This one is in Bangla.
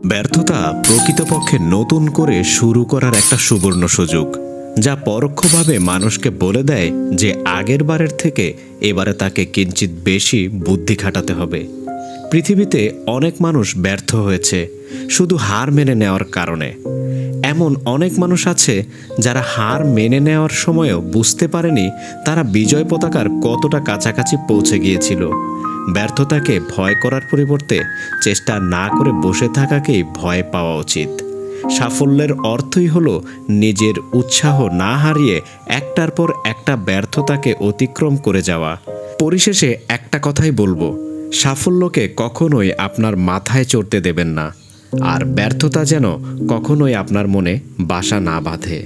ব্যর্থতা প্রকৃতপক্ষে নতুন করে শুরু করার একটা সুবর্ণ সুযোগ, যা পরোক্ষভাবে মানুষকে বলে দেয় যে আগের বারের থেকে এবারে তাকে কিঞ্চিৎ বেশি বুদ্ধি খাটাতে হবে। পৃথিবীতে অনেক মানুষ ব্যর্থ হয়েছে শুধু হার মেনে নেওয়ার কারণে। এমন অনেক মানুষ আছে যারা হার মেনে নেওয়ার সময়ও বুঝতে পারেনি তারা বিজয় পতাকার কতটা কাছাকাছি পৌঁছে গিয়েছিল। ব্যর্থতাকে ভয় করার পরিবর্তে চেষ্টা না করে বসে থাকাকেই ভয় পাওয়া উচিত। সাফল্যের অর্থই হলো নিজের উৎসাহ না হারিয়ে একটার পর একটা ব্যর্থতাকে অতিক্রম করে যাওয়া। পরিশেষে একটা কথাই বলবো, সাফল্যকে কখনোই আপনার মাথায় চড়তে দেবেন না, আর ব্যর্থতা যেন কখনোই আপনার মনে বাসা না বাঁধে।